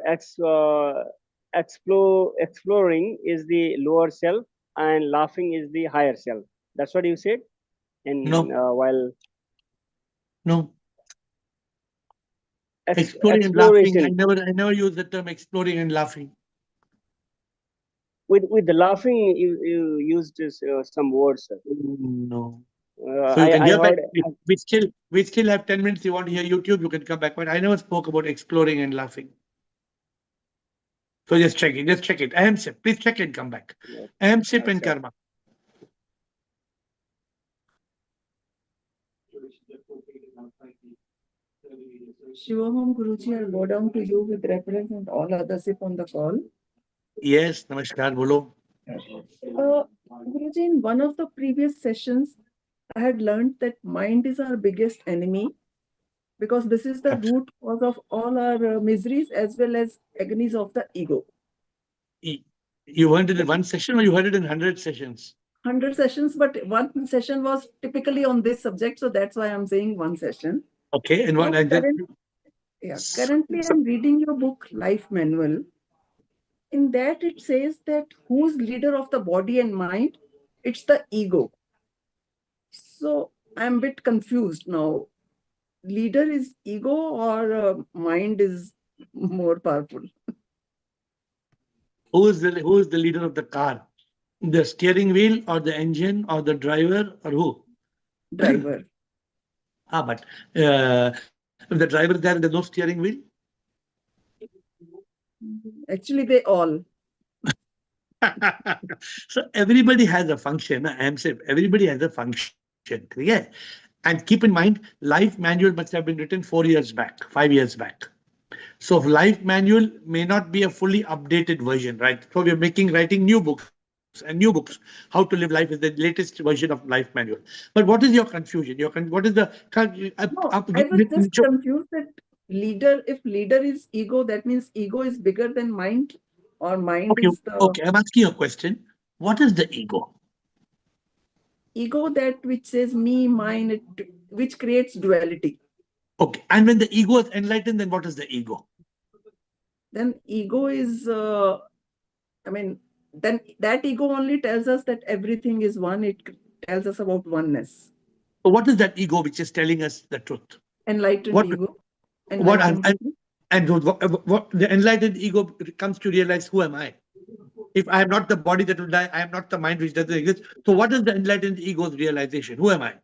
exploring is the lower self and laughing is the higher self. That's what you said. And No, while no. Exploring and laughing. I exploration never use the term exploring and laughing. with the laughing, you used some words, sir. No. So you can I hear back. heard. We still have 10 minutes. You want to hear YouTube, you can come back. But I never spoke about exploring and laughing. So just check it. Just check it. Aham sip. Please check it. Come back. Aham sip and Sir. karma. Shivam Guruji, I'll go down to you with reference and all others if on the call. Yes. Namaskar. Bolo. Guruji, in one of the previous sessions, I had learned that mind is our biggest enemy because this is the root cause of all our miseries as well as agonies of the ego. You heard it in one session or you heard it in 100 sessions? 100 sessions, but one session was typically on this subject, so that's why I'm saying one session. Okay, and one. Currently I'm reading your book, Life Manual. In that it says that who's leader of the body and mind? It's the ego. So I'm a bit confused now. Leader is ego or mind is more powerful? Who is the leader of the car? The steering wheel or the engine or the driver or who? Driver. But if the driver is there, there's no steering wheel. Actually, they all. So everybody has a function. I'm saying everybody has a function. Yeah. And keep in mind, life manual must have been written 4 years back, 5 years back. So life manual may not be a fully updated version, right? So we're writing new books and new books. How to live life is the latest version of life manual. But what is your confusion? What is the? I was just confused that if leader is ego, that means ego is bigger than mind, or mind is the. Okay, I'm asking you a question. What is the ego? Ego, that which says me, mine, which creates duality. Okay, and when the ego is enlightened, then what is the ego? Then ego is, then that ego only tells us that everything is one. It tells us about oneness. So what is that ego which is telling us the truth? Enlightened ego. And what the enlightened ego comes to realize, who am I? If I am not the body that will die, I am not the mind which doesn't exist. So what is the enlightened ego's realization? Who am I?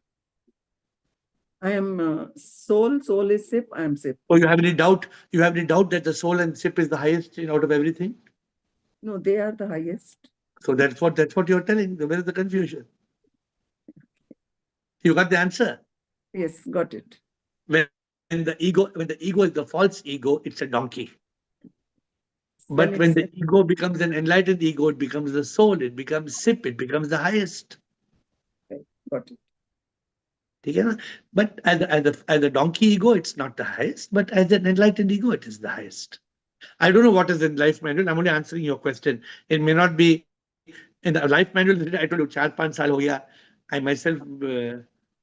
I am soul. Soul is SIP. I am SIP. Oh, you have any doubt? You have any doubt that the soul and SIP is the highest out of everything? No, they are the highest. So that's what you're telling. Where is the confusion? You got the answer? Yes, got it. When the ego is the false ego, it's a donkey. But when the ego becomes an enlightened ego, it becomes the soul, it becomes SIP, it becomes the highest. Okay, got it. But as a donkey ego, it's not the highest, but as an enlightened ego, it is the highest. I don't know what is in life manual. I'm only answering your question. It may not be in the life manual. I told you, 4-5 saal ho gaya. I myself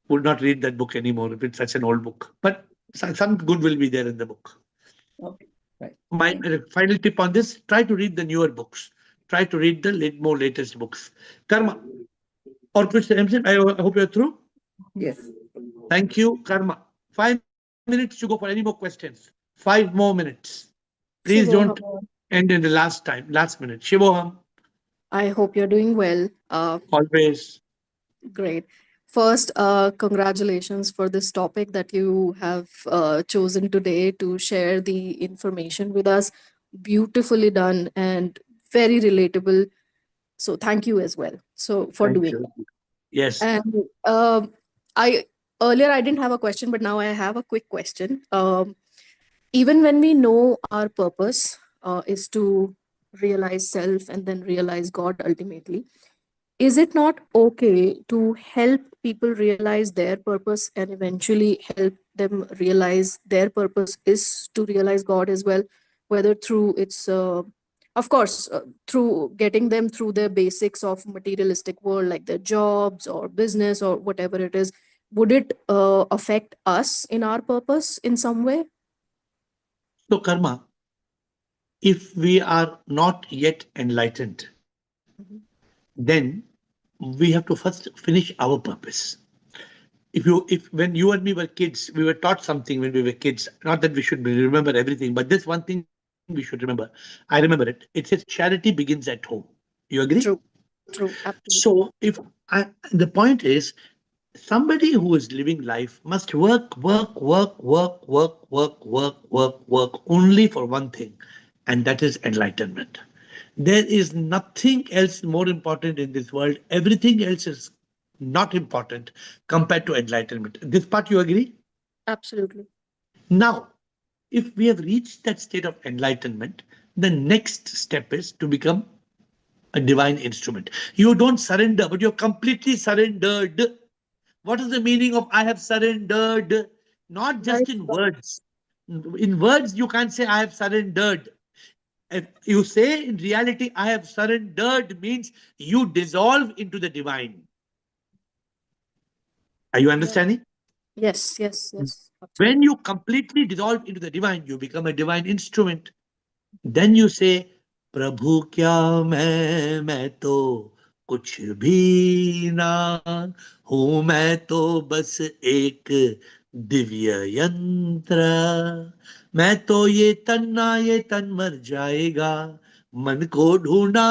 would not read that book anymore if it's such an old book. But some good will be there in the book. Okay, right. My final tip on this: try to read the newer books. Try to read the more latest books. Karma. Or I hope you're through. Yes. Thank you, Karma. 5 minutes to go for any more questions. 5 more minutes. Please don't end in the last minute. Shivoham. I hope you're doing well. Always. Great. First, congratulations for this topic that you have chosen today to share the information with us. Beautifully done and very relatable. So thank you as well. So for doing that. Yes. And I didn't have a question, but now I have a quick question. Even when we know our purpose is to realize self and then realize God ultimately, is it not okay to help people realize their purpose and eventually help them realize their purpose is to realize God as well, whether through its of course through getting them through the basics of materialistic world like their jobs or business or whatever it is? Would it affect us in our purpose in some way? So Karma, if we are not yet enlightened, then we have to first finish our purpose. When you and me were kids, we were taught something when we were kids. Not that we should remember everything, but this one thing we should remember. I remember it. It says charity begins at home. You agree? True. Absolutely. So the point is, somebody who is living life must work only for one thing, and that is enlightenment. There is nothing else more important in this world. Everything else is not important compared to enlightenment. This part you agree? Absolutely. Now, if we have reached that state of enlightenment, the next step is to become a divine instrument. You don't surrender, but you're completely surrendered. What is the meaning of I have surrendered? not just Right. in words. In words, you can't say, I have surrendered. If you say in reality, I have surrendered, means you dissolve into the divine. Are you Right. understanding? Yes, yes, yes. When Absolutely. you completely dissolve into the divine, you become a divine instrument. Then you say, Prabhu kya मैं तो कुछ भी ना हूं, मैं तो बस एक दिव्य यंत्र, मैं तो ये तन मर जाएगा, मन को ढूंढा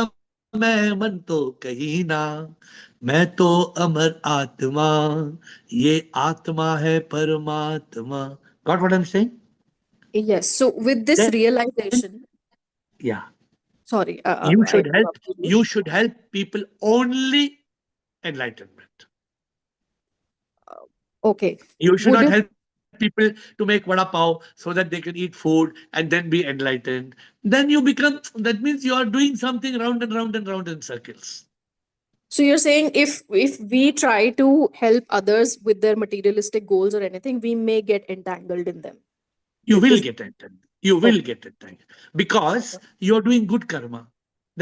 मैं मन तो कहीं ना, मैं तो अमर आत्मा, ये आत्मा है परमात्मा. Got what I'm saying? Yes. So with this Then, realization, yeah. sorry, You I should help. interrupted you. You should help people only enlightenment. Okay. You should Would not it, help people to make vada pav so that they can eat food and then be enlightened. Then you become. That means you are doing something round and round and round in circles. so you're saying if we try to help others with their materialistic goals or anything, we may get entangled in them. You will Is get entangled. You will okay. get entangled because Okay. you are doing good karma.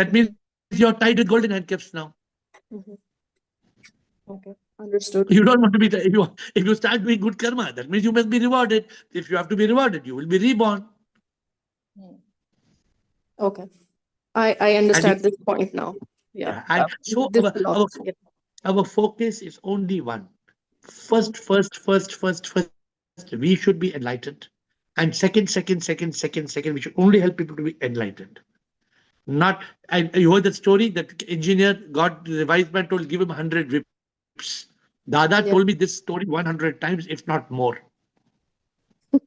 That means Mhm. you are tied with golden handcuffs now. Mhm. Okay. Understood. You don't want to be. If you start doing good karma, that means you must be rewarded. If you have to be rewarded, you will be reborn. Mm. Okay. I And understand this point now. Yeah. yeah, and so This philosophy. Yeah. our focus is only one. First, we should be enlightened. And second, we should only help people to be enlightened. Not, you heard that story that engineer got the wise man told, give him 100 whips. Dada told me Yeah. this story 100 times, if not more. He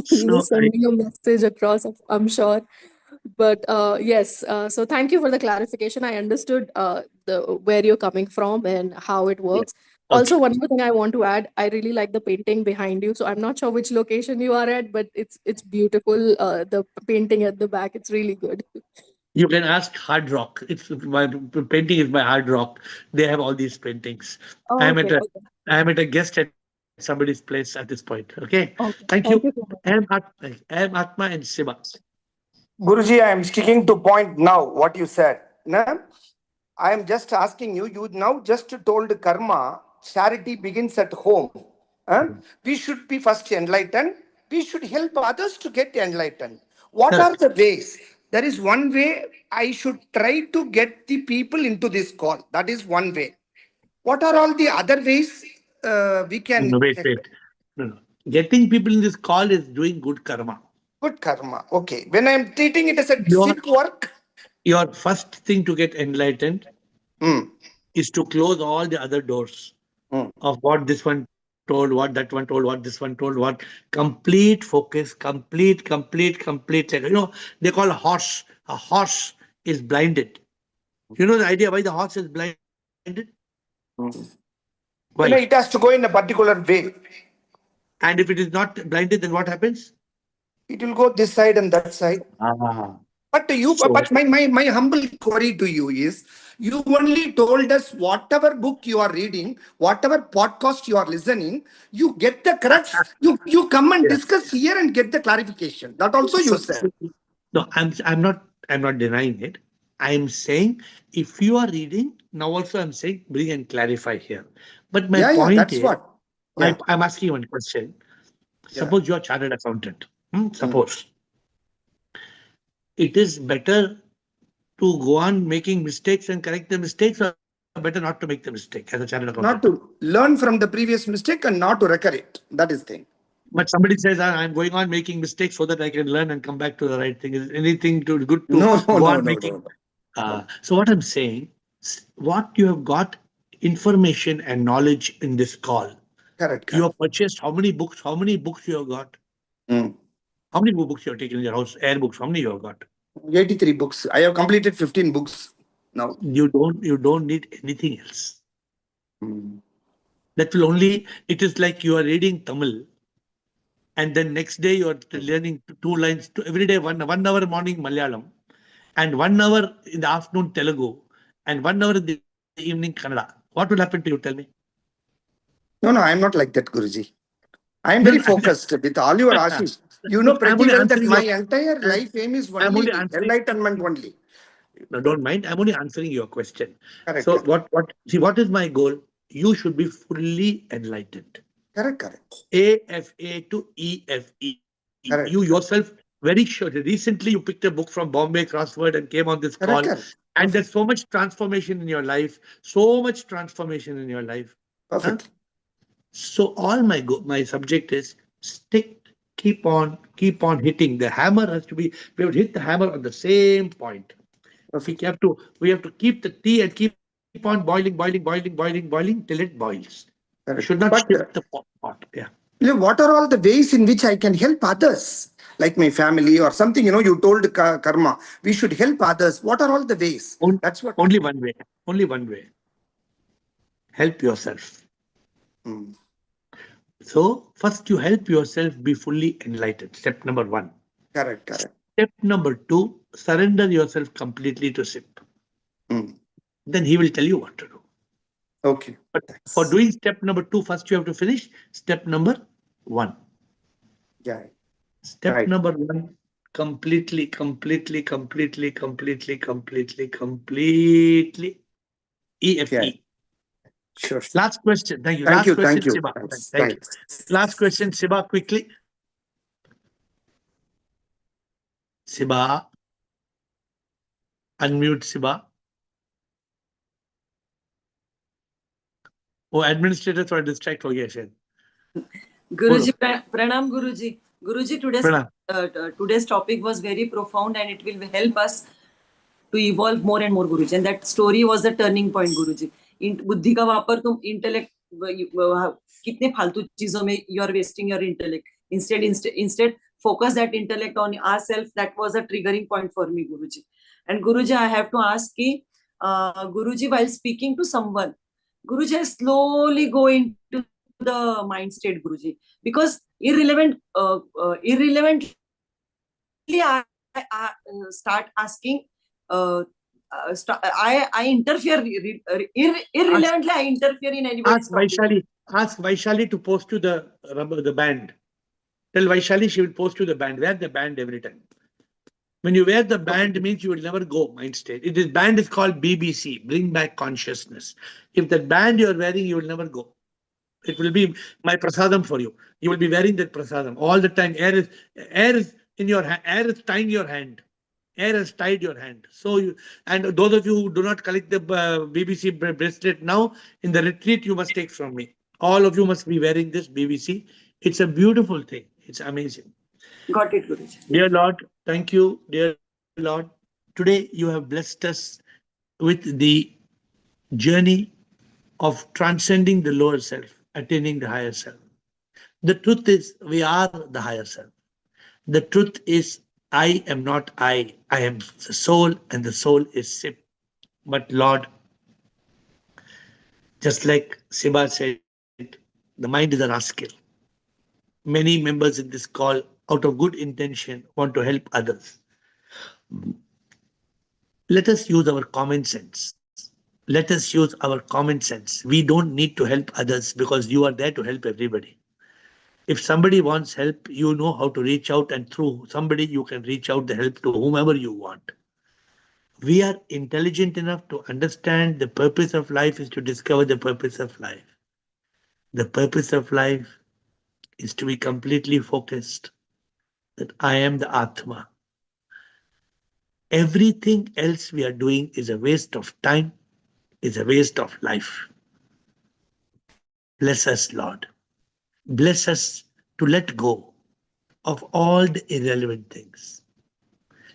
So was sending a message across, I'm sure. But yes, so thank you for the clarification. I understood the where you're coming from and how it yeah. works. Okay. Also, one more thing I want to add, I really like the painting behind you. So I'm not sure which location you are at, but it's beautiful. The painting at the back, it's really good. You can ask Hard Rock. It's my painting is by Hard Rock. They have all these paintings. I Oh, am at okay, a okay, I am at a guest at somebody's place at this point. Okay. Thank you. okay. Thank you so much. I am Atma and Shiva. Guruji, I am sticking to point now, what you said. Na? I am just asking you, you now just told karma, charity begins at home. Huh? We should be first enlightened. We should help others to get enlightened. What are Correct. the ways? There is one way I should try to get the people into this call. That is one way. What are all the other ways we can No, wait, get wait. No. Getting people in this call is doing good karma. good karma? Okay. When I am treating it as a Your civic work, your first thing to get enlightened hmm, is to close all the other doors hmm, of what this one told, what that one told, what this one told, what complete focus, complete. They call a horse. A horse is blinded. You know the idea why the horse is blinded? Why? it has to go in a particular way. And if it is not blinded, then what happens? It will go this side and that side. Ah. So But my humble query to you is, you only told us whatever book you are reading, whatever podcast you are listening, you get the crux, you come and yeah. discuss here and get the clarification. That also you said. No, I'm not denying it. I'm saying if you are reading now, also I'm saying bring and clarify here. But my Yeah, point that's is, what. Yeah, I'm asking you one question. yeah. Suppose you are chartered accountant. Mm. Suppose it is better to go on making mistakes and correct the mistakes, or better not to make the mistake as a chartered accountant. Not to learn from the previous mistake and not to recur it. That is thing. But somebody says, I'm going on making mistakes so that I can learn and come back to the right thing. Is anything too good to No, no, go no, on no, making? no, no. So what I'm saying, what you have got information and knowledge in this call. Correct, You correct. have purchased how many books? How many books you have got? Mm. How many books you have taken in your house? AiR books. How many you have got? 83 books. I have completed 15 books now. You don't need anything else. Mm. That will only. It is like you are reading Tamil, and then next day you are learning two lines. Every day 1 hour morning Malayalam, and 1 hour in the afternoon Telugu, and 1 hour in the evening Kannada. What will happen to you? Tell me. No, no, I am not like that, Guruji. I am very focused with all your Ashish. You know I'm pretty only well that answering my your. entire life aim is I'm only only the answering. enlightenment only. No, don't mind. I'm only answering your question. Correct, So correct, what is my goal? You should be fully enlightened. correct, correct, AFA to EFE. You correct, yourself very sure. Recently, you picked a book from Bombay Crossword and came on this correct, call. correct. And there's Perfect, so much transformation in your life. So much transformation in your life. Huh? perfect, So all my subject is stick, keep on hitting. The hammer has to be, we have to hit the hammer on the same point. perfect, We have to keep the tea and keep on boiling till it boils. Should not correct. shift But the pot. Yeah. what are all the ways in which I can help others, like my family or something? You told karma. We should help others. What are all the ways? On- That's what. Only one way. Only one way. Help yourself. Hmm. So first you help yourself be fully enlightened. Step number 1. Correct, correct. Step number 2, surrender yourself completely to SIP. Hmm. Then he will tell you what to do. Okay. But for Thanks. doing step number 2, first you have to finish step number 1. Yeah. Step Right. number 1, completely Yeah. EFE. Sure. Last question. Thank you. Thank Last you. question, Thank you. Siba. Thanks. Thank you. Thanks. Last question, Siba, quickly. Siba, unmute Siba. Oh, administrator थोड़ा distract हो गया शायद. Guruji, pranam Guruji. Guruji, Pranam. Today's topic was very profound and it will help us to evolve more and more, Guruji. And that story was the turning point, Guruji. बुद्धि का वापर तुम intellect कितने फालतू चीजों में you are wasting your intellect. Instead, focus that intellect on ourselves. That was a triggering point for me, Guruji. And Guruji, I have to ask ki, Guruji, while speaking to someone, Guruji, I slowly go into the mind state, Guruji, because irrelevantly I start asking. I interfere irrelevantly. I interfere in anybody's topic. Ask Vaishali to post you the band. Tell Vaishali she will post you the band. Wear the band every time. When you wear the band, means you will never go mind state. Band is called BBC, Bring Back Consciousness. If that band you are wearing, you will never go. It will be my prasadam for you. You will be wearing that prasadam all the time. Air is in your hand. Air is tying your hand. Air has tied your hand. So and those of you who do not collect the BBC bracelet now, in the retreat you must take from me. All of you must be wearing this BBC. It's a beautiful thing. It's amazing. Got it, Guruji. Dear Lord, thank you, dear Lord. Today you have blessed us with the journey of transcending the lower self, attaining the higher self. The truth is, we are the higher self. The truth is, I am not I am the soul, and the soul is SIP. But Lord, just like Siba said, the mind is a rascal. Many members in this call, out of good intention, want to help others. Let us use our common sense. Let us use our common sense. We don't need to help others because you are there to help everybody. If somebody wants help, you know how to reach out, and through somebody you can reach out the help to whomever you want. We are intelligent enough to understand the purpose of life is to discover the purpose of life. The purpose of life is to be completely focused that I am the Atma. Everything else we are doing is a waste of time, is a waste of life. Bless us, Lord. Bless us to let go of all the irrelevant things.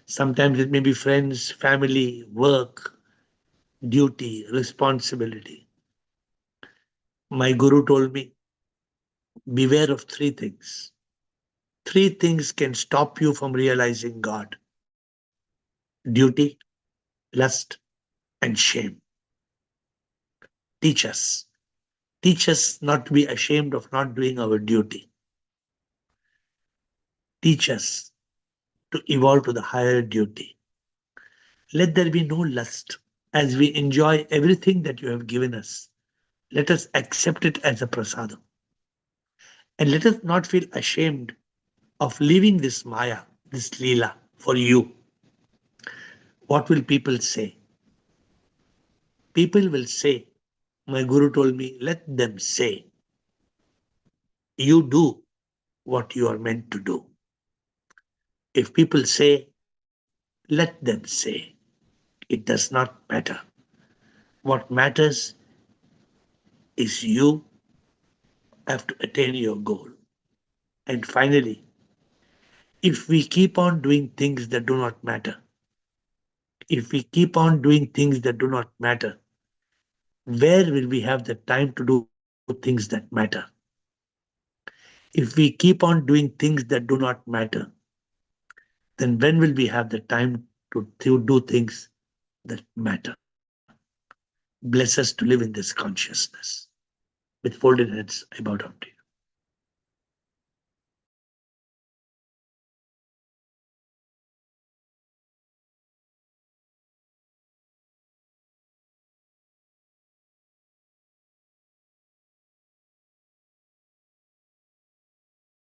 Sometimes it may be friends, family, work, duty, responsibility. My guru told me, beware of 3 things. 3 things can stop you from realizing God: duty, lust, and shame. Teach us. Teach us not to be ashamed of not doing our duty. Teach us to evolve to the higher duty. Let there be no lust. As we enjoy everything that you have given us, let us accept it as a prasadam. And let us not feel ashamed of leaving this Maya, this Leela for you. What will people say? People will say, my Guru told me, let them say. You do what you are meant to do. If people say, let them say. It does not matter. What matters is you have to attain your goal. And finally, if we keep on doing things that do not matter, if we keep on doing things that do not matter, where will we have the time to do things that matter? If we keep on doing things that do not matter, then when will we have the time to do things that matter? Bless us to live in this consciousness. With folded heads, I bow down to you.